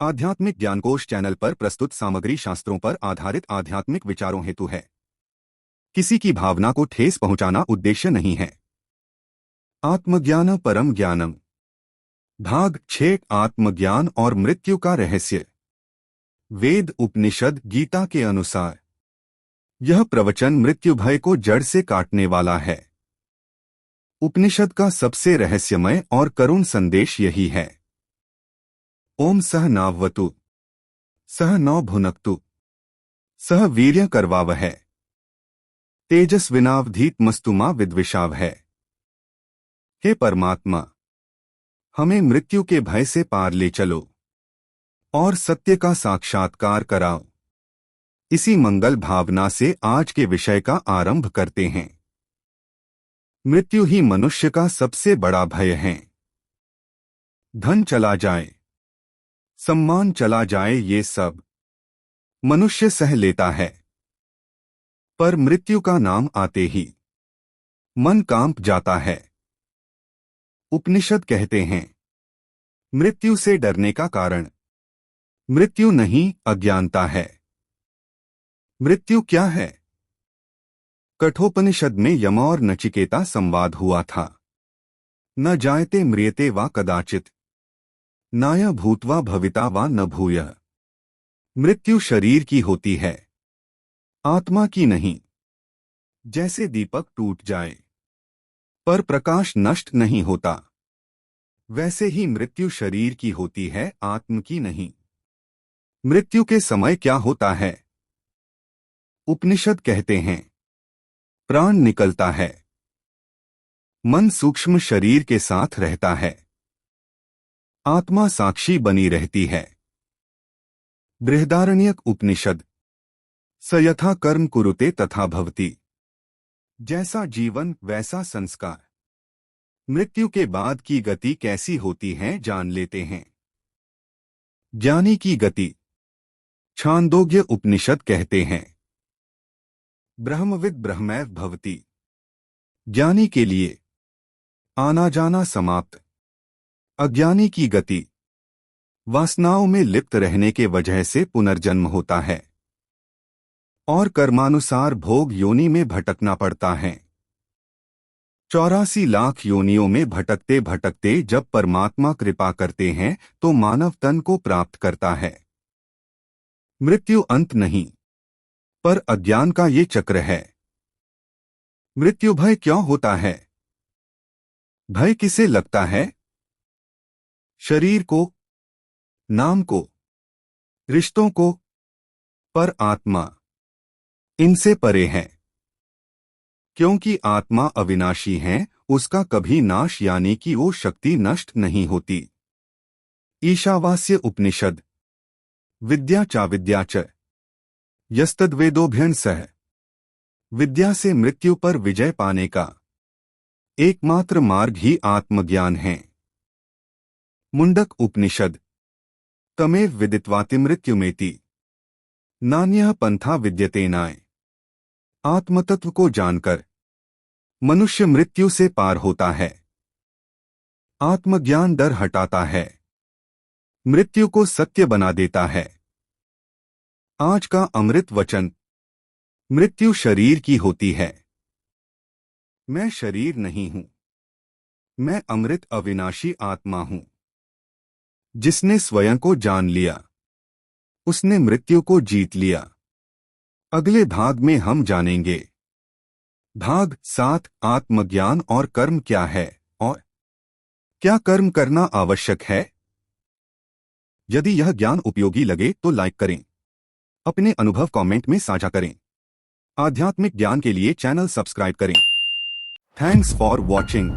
आध्यात्मिक ज्ञानकोश चैनल पर प्रस्तुत सामग्री शास्त्रों पर आधारित आध्यात्मिक विचारों हेतु है। किसी की भावना को ठेस पहुंचाना उद्देश्य नहीं है। आत्मज्ञान परम ज्ञानम। भाग 6 आत्मज्ञान और मृत्यु का रहस्य। वेद उपनिषद गीता के अनुसार यह प्रवचन मृत्यु भय को जड़ से काटने वाला है। उपनिषद का सबसे रहस्यमय और करुण संदेश यही है। ओम सह नाववतु सह नौ भुनक्तु सह वीर्य करवावहै तेजस्विनावधीतमस्तु मा विद्विषावहै। हे परमात्मा, हमें मृत्यु के भय से पार ले चलो और सत्य का साक्षात्कार कराओ। इसी मंगल भावना से आज के विषय का आरंभ करते हैं। मृत्यु ही मनुष्य का सबसे बड़ा भय है। धन चला जाए, सम्मान चला जाए, ये सब मनुष्य सह लेता है, पर मृत्यु का नाम आते ही मन कांप जाता है। उपनिषद कहते हैं, मृत्यु से डरने का कारण मृत्यु नहीं, अज्ञानता है। मृत्यु क्या है? कठोपनिषद में यम और नचिकेता संवाद हुआ था। न जायते म्रियते वा कदाचित नाय भूत्वा भविता वा न भूयः। मृत्यु शरीर की होती है, आत्मा की नहीं। जैसे दीपक टूट जाए पर प्रकाश नष्ट नहीं होता, वैसे ही मृत्यु शरीर की होती है, आत्म की नहीं। मृत्यु के समय क्या होता है? उपनिषद कहते हैं, प्राण निकलता है, मन सूक्ष्म शरीर के साथ रहता है, आत्मा साक्षी बनी रहती है। बृहदारण्यक उपनिषद स यथा कर्म कुरुते तथा भवति। जैसा जीवन वैसा संस्कार। मृत्यु के बाद की गति कैसी होती है जान लेते हैं। ज्ञानी की गति छांदोग्य उपनिषद कहते हैं, ब्रह्मविद ब्रह्मैव भवति। ज्ञानी के लिए आना जाना समाप्त। अज्ञानी की गति वासनाओं में लिप्त रहने के वजह से पुनर्जन्म होता है और कर्मानुसार भोग योनि में भटकना पड़ता है। 84 लाख योनियों में भटकते भटकते जब परमात्मा कृपा करते हैं तो मानव तन को प्राप्त करता है। मृत्यु अंत नहीं, पर अज्ञान का ये चक्र है। मृत्यु भय क्यों होता है? भय किसे लगता है? शरीर को, नाम को, रिश्तों को, पर आत्मा इनसे परे है। क्योंकि आत्मा अविनाशी है, उसका कभी नाश यानी कि वो शक्ति नष्ट नहीं होती। ईशावास्य उपनिषद विद्या चाविद्या च यस्तद्वेदोभ्यन् सह। विद्या से मृत्यु पर विजय पाने का एकमात्र मार्ग ही आत्मज्ञान है। मुंडक उपनिषद तमेव विदित्वाति मृत्युमेति नान्यः पंथा विद्यतेनाय। आत्मतत्व को जानकर मनुष्य मृत्यु से पार होता है। आत्मज्ञान डर हटाता है, मृत्यु को सत्य बना देता है। आज का अमृत वचन। मृत्यु शरीर की होती है। मैं शरीर नहीं हूं, मैं अमृत अविनाशी आत्मा हूं। जिसने स्वयं को जान लिया, उसने मृत्यु को जीत लिया। अगले भाग में हम जानेंगे भाग 7 आत्मज्ञान और कर्म क्या है और क्या कर्म करना आवश्यक है। यदि यह ज्ञान उपयोगी लगे तो लाइक करें, अपने अनुभव कमेंट में साझा करें। आध्यात्मिक ज्ञान के लिए चैनल सब्सक्राइब करें। Thanks for watching.